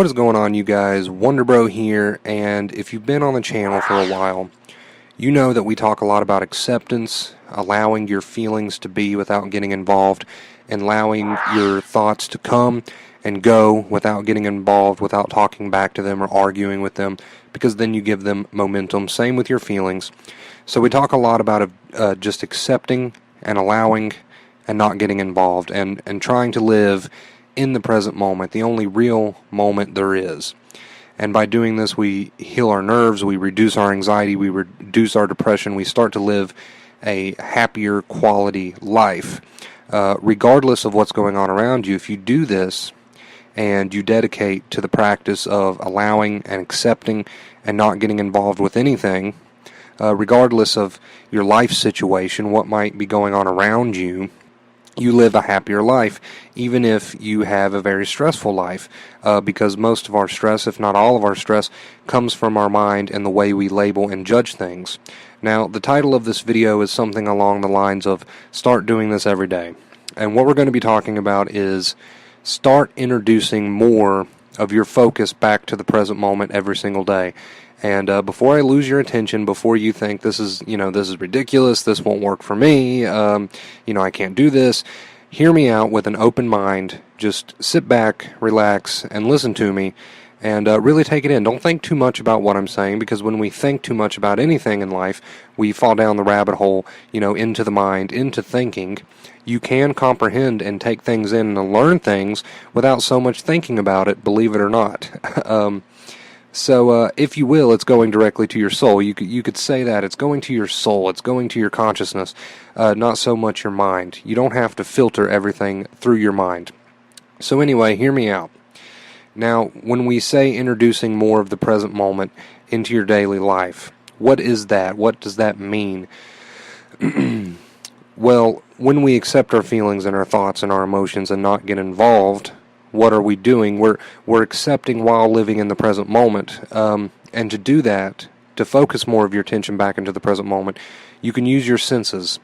What is going on, you guys? Wonderbro here, and if you've been on the channel for a while, you know that we talk a lot about acceptance, allowing your feelings to be without getting involved, and allowing your thoughts to come and go without getting involved, without talking back to them or arguing with them, because then you give them momentum. Same with your feelings. So we talk a lot about just accepting and allowing and not getting involved, and trying to live in the present moment, the only real moment there is. And by doing this, we heal our nerves, we reduce our anxiety, we reduce our depression, we start to live a happier quality life. Regardless of what's going on around you, if you do this and you dedicate to the practice of allowing and accepting and not getting involved with anything, regardless of your life situation, what might be going on around you, you live a happier life, even if you have a very stressful life, because most of our stress, if not all of our stress, comes from our mind and the way we label and judge things. Now, the title of this video is something along the lines of start doing this every day. And what we're going to be talking about is start introducing more of your focus back to the present moment every single day. And before I lose your attention, before you think this is ridiculous, this won't work for me, I can't do this, hear me out with an open mind. Just sit back, relax, and listen to me, and really take it in. Don't think too much about what I'm saying, because when we think too much about anything in life, we fall down the rabbit hole, into the mind, into thinking. You can comprehend and take things in and learn things without so much thinking about it, believe it or not. So, if you will, it's going directly to your soul. You could say that. It's going to your soul. It's going to your consciousness, not so much your mind. You don't have to filter everything through your mind. So anyway, hear me out. Now, when we say introducing more of the present moment into your daily life, what is that? What does that mean? Well, when we accept our feelings and our thoughts and our emotions and not get involved, what are we doing? We're accepting while living in the present moment. And to do that, to focus more of your attention back into the present moment, you can use your senses.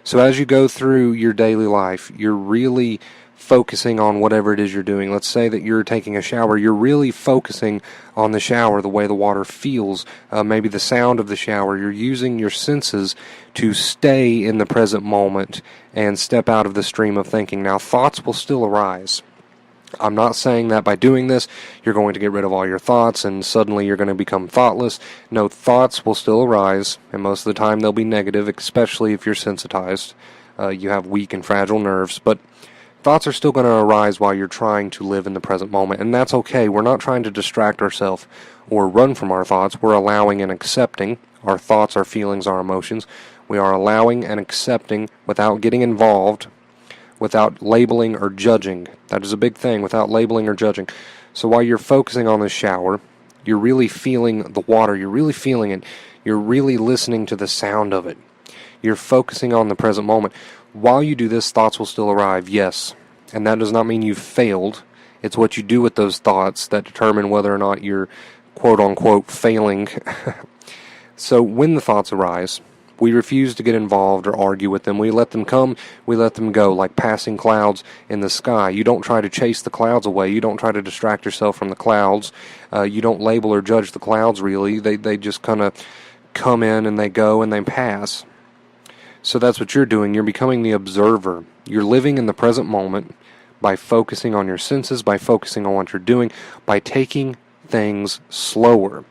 So as you go through your daily life, you're really focusing on whatever it is you're doing. Let's say that you're taking a shower. You're really focusing on the shower, the way the water feels, maybe the sound of the shower. You're using your senses to stay in the present moment and step out of the stream of thinking. Now, thoughts will still arise. I'm not saying that by doing this, you're going to get rid of all your thoughts and suddenly you're going to become thoughtless. No, thoughts will still arise, and most of the time they'll be negative, especially if you're sensitized. You have weak and fragile nerves, but thoughts are still going to arise while you're trying to live in the present moment, and that's okay. We're not trying to distract ourselves or run from our thoughts. We're allowing and accepting our thoughts, our feelings, our emotions. We are allowing and accepting without getting involved, without labeling or judging. That is a big thing, without labeling or judging. So while you're focusing on the shower, you're really feeling the water, you're really feeling it, you're really listening to the sound of it. You're focusing on the present moment. While you do this, thoughts will still arrive, yes. And that does not mean you've failed. It's what you do with those thoughts that determine whether or not you're quote-unquote failing. So when the thoughts arise, we refuse to get involved or argue with them. We let them come, we let them go, like passing clouds in the sky. You don't try to chase the clouds away. You don't try to distract yourself from the clouds. You don't label or judge the clouds, really. They just kind of come in and they go and they pass. So that's what you're doing. You're becoming the observer. You're living in the present moment by focusing on your senses, by focusing on what you're doing, by taking things slower.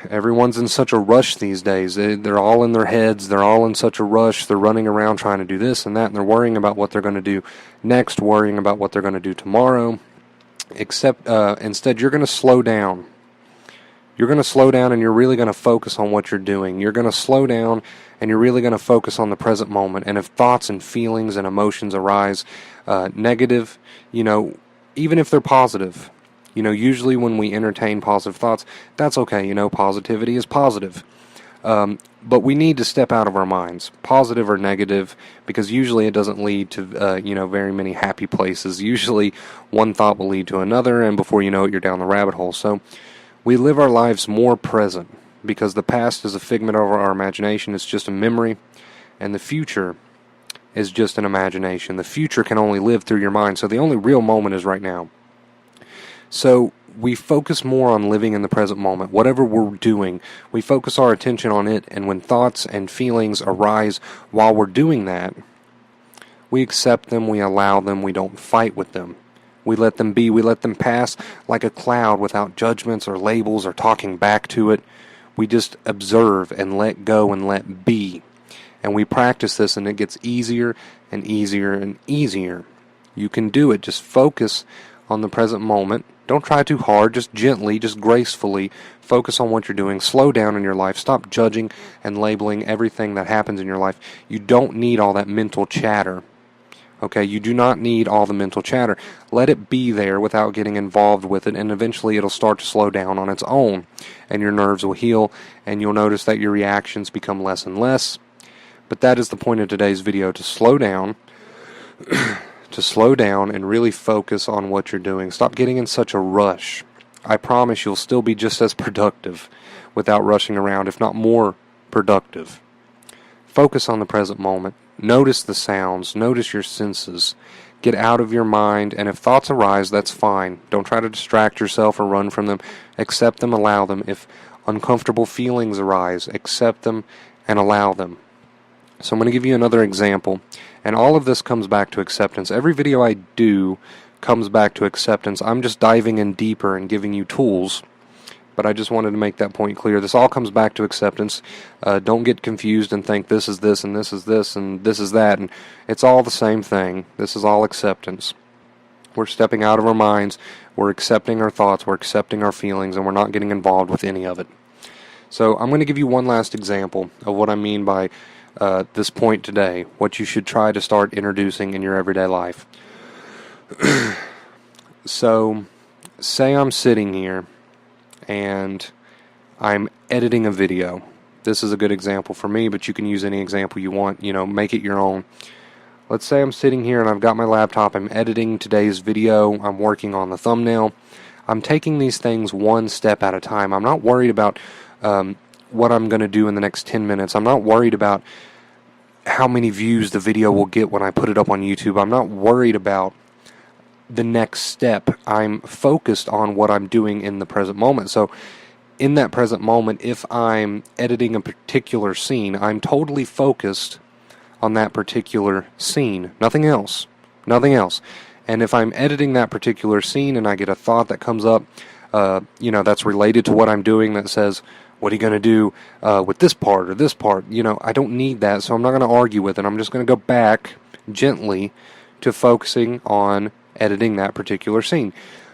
Everyone's in such a rush these days. They're all in their heads. They're all in such a rush. They're running around trying to do this and that, and they're worrying about what they're going to do next, worrying about what they're going to do tomorrow. Instead, you're going to slow down. You're going to slow down, and you're really going to focus on what you're doing. You're going to slow down, and you're really going to focus on the present moment. And if thoughts and feelings and emotions arise, negative, even if they're positive, usually when we entertain positive thoughts, that's okay. Positivity is positive. But we need to step out of our minds, positive or negative, because usually it doesn't lead to, very many happy places. Usually one thought will lead to another, and before you know it, you're down the rabbit hole. So we live our lives more present, because the past is a figment of our imagination. It's just a memory, and the future is just an imagination. The future can only live through your mind, so the only real moment is right now. So we focus more on living in the present moment. Whatever we're doing, we focus our attention on it, and when thoughts and feelings arise while we're doing that, we accept them, we allow them, we don't fight with them. We let them be, we let them pass like a cloud without judgments or labels or talking back to it. We just observe and let go and let be. And we practice this, and it gets easier and easier and easier. You can do it. Just focus on the present moment. Don't try too hard. Just gently, just gracefully focus on what you're doing. Slow down in your life. Stop judging and labeling everything that happens in your life. You don't need all that mental chatter. Okay, you do not need all the mental chatter. Let it be there without getting involved with it, and eventually it'll start to slow down on its own, and your nerves will heal, and you'll notice that your reactions become less and less. But that is the point of today's video, to slow down, and really focus on what you're doing. Stop getting in such a rush. I promise you'll still be just as productive without rushing around, if not more productive. Focus on the present moment. Notice the sounds. Notice your senses. Get out of your mind, and if thoughts arise, that's fine. Don't try to distract yourself or run from them. Accept them, allow them. If uncomfortable feelings arise, accept them and allow them. So I'm going to give you another example, and all of this comes back to acceptance. Every video I do comes back to acceptance. I'm just diving in deeper and giving you tools, but I just wanted to make that point clear. This all comes back to acceptance. Don't get confused and think this is this and this is this and this is that, and it's all the same thing. This is all acceptance. We're stepping out of our minds, we're accepting our thoughts, we're accepting our feelings, and we're not getting involved with any of it. So I'm going to give you one last example of what I mean by this point today, what you should try to start introducing in your everyday life. So, say I'm sitting here and I'm editing a video. This is a good example for me, but you can use any example you want, make it your own. Let's say I'm sitting here and I've got my laptop, I'm editing today's video, I'm working on the thumbnail. I'm taking these things one step at a time. I'm not worried about what I'm going to do in the next 10 minutes. I'm not worried about how many views the video will get when I put it up on YouTube. I'm not worried about the next step. I'm focused on what I'm doing in the present moment. So in that present moment, if I'm editing a particular scene, I'm totally focused on that particular scene. Nothing else. Nothing else. And if I'm editing that particular scene and I get a thought that comes up, that's related to what I'm doing, that says, what are you going to do with this part or this part? I don't need that, so I'm not going to argue with it. I'm just going to go back gently to focusing on editing that particular scene.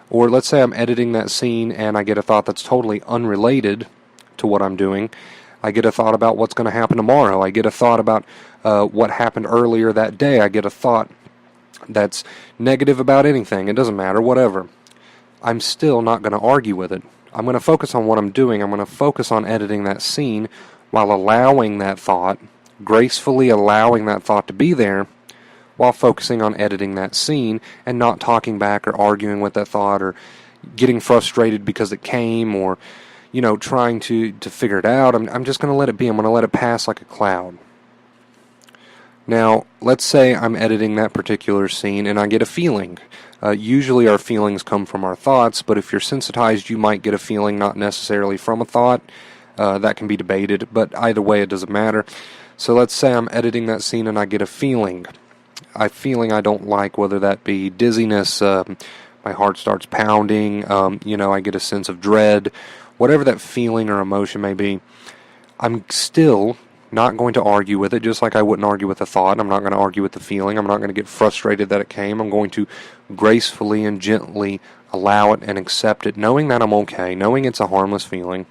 Or let's say I'm editing that scene and I get a thought that's totally unrelated to what I'm doing. I get a thought about what's going to happen tomorrow. I get a thought about what happened earlier that day. I get a thought that's negative about anything. It doesn't matter, whatever. I'm still not going to argue with it. I'm going to focus on what I'm doing. I'm going to focus on editing that scene while allowing that thought, gracefully allowing that thought to be there, while focusing on editing that scene and not talking back or arguing with that thought or getting frustrated because it came, or trying to figure it out. I'm just going to let it be. I'm going to let it pass like a cloud. Now, let's say I'm editing that particular scene and I get a feeling. Usually our feelings come from our thoughts, but if you're sensitized, you might get a feeling not necessarily from a thought. That can be debated, but either way, it doesn't matter. So let's say I'm editing that scene and I get a feeling. A feeling I don't like, whether that be dizziness, my heart starts pounding, I get a sense of dread, whatever that feeling or emotion may be. I'm still not going to argue with it, just like I wouldn't argue with a thought. I'm not going to argue with the feeling. I'm not going to get frustrated that it came. I'm going to gracefully and gently allow it and accept it, knowing that I'm okay, knowing it's a harmless feeling.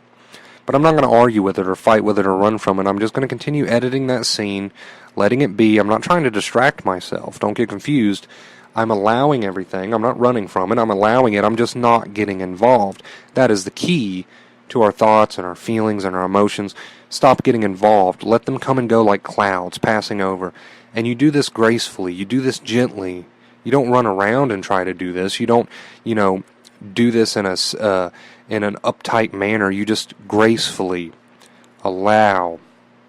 But I'm not going to argue with it or fight with it or run from it. I'm just going to continue editing that scene, letting it be. I'm not trying to distract myself. Don't get confused. I'm allowing everything. I'm not running from it. I'm allowing it. I'm just not getting involved. That is the key to our thoughts and our feelings and our emotions. Stop getting involved. Let them come and go like clouds passing over. And you do this gracefully. You do this gently. You don't run around and try to do this. You don't, do this in an uptight manner. You just gracefully allow,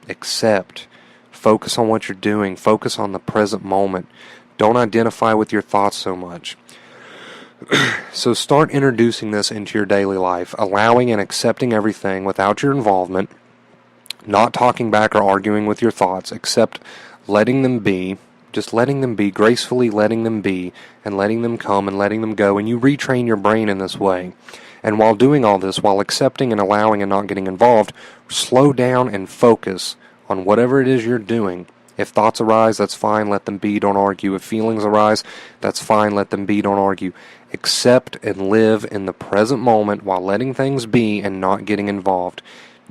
accept, focus on what you're doing. Focus on the present moment. Don't identify with your thoughts so much. So start introducing this into your daily life, allowing and accepting everything without your involvement, not talking back or arguing with your thoughts, except letting them be, just letting them be, gracefully letting them be, and letting them come and letting them go, and you retrain your brain in this way. And while doing all this, while accepting and allowing and not getting involved, slow down and focus on whatever it is you're doing. If thoughts arise, that's fine, let them be, don't argue. If feelings arise, that's fine, let them be, don't argue. Accept and live in the present moment while letting things be and not getting involved.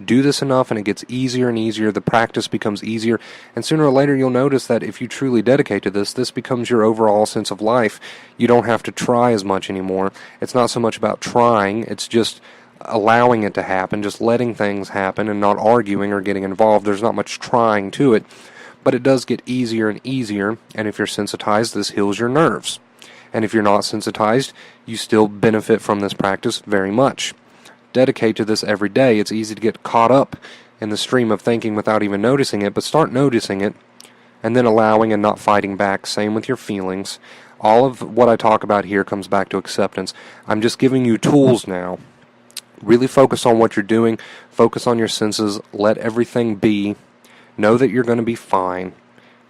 Do this enough and it gets easier and easier. The practice becomes easier, and sooner or later you'll notice that if you truly dedicate to this becomes your overall sense of life. You don't have to try as much anymore. It's not so much about trying, it's just allowing it to happen, just letting things happen and not arguing or getting involved. There's not much trying to it, but it does get easier and easier, and if you're sensitized, this heals your nerves. And if you're not sensitized, you still benefit from this practice very much. Dedicate to this every day. It's easy to get caught up in the stream of thinking without even noticing it, but start noticing it and then allowing and not fighting back. Same with your feelings. All of what I talk about here comes back to acceptance. I'm just giving you tools now. Really focus on what you're doing. Focus on your senses. Let everything be. Know that you're going to be fine.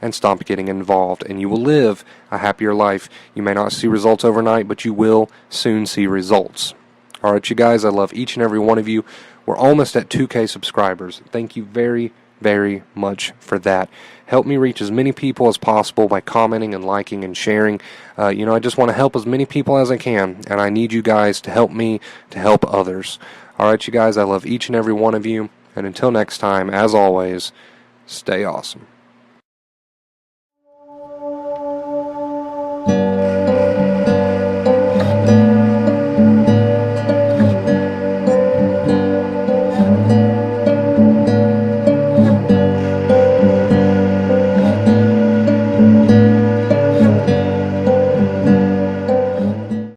And stop getting involved, and you will live a happier life. You may not see results overnight, but you will soon see results. Alright, you guys, I love each and every one of you. We're almost at 2K subscribers. Thank you very, very much for that. Help me reach as many people as possible by commenting and liking and sharing. I just want to help as many people as I can, and I need you guys to help me to help others. Alright, you guys, I love each and every one of you, and until next time, as always, stay awesome.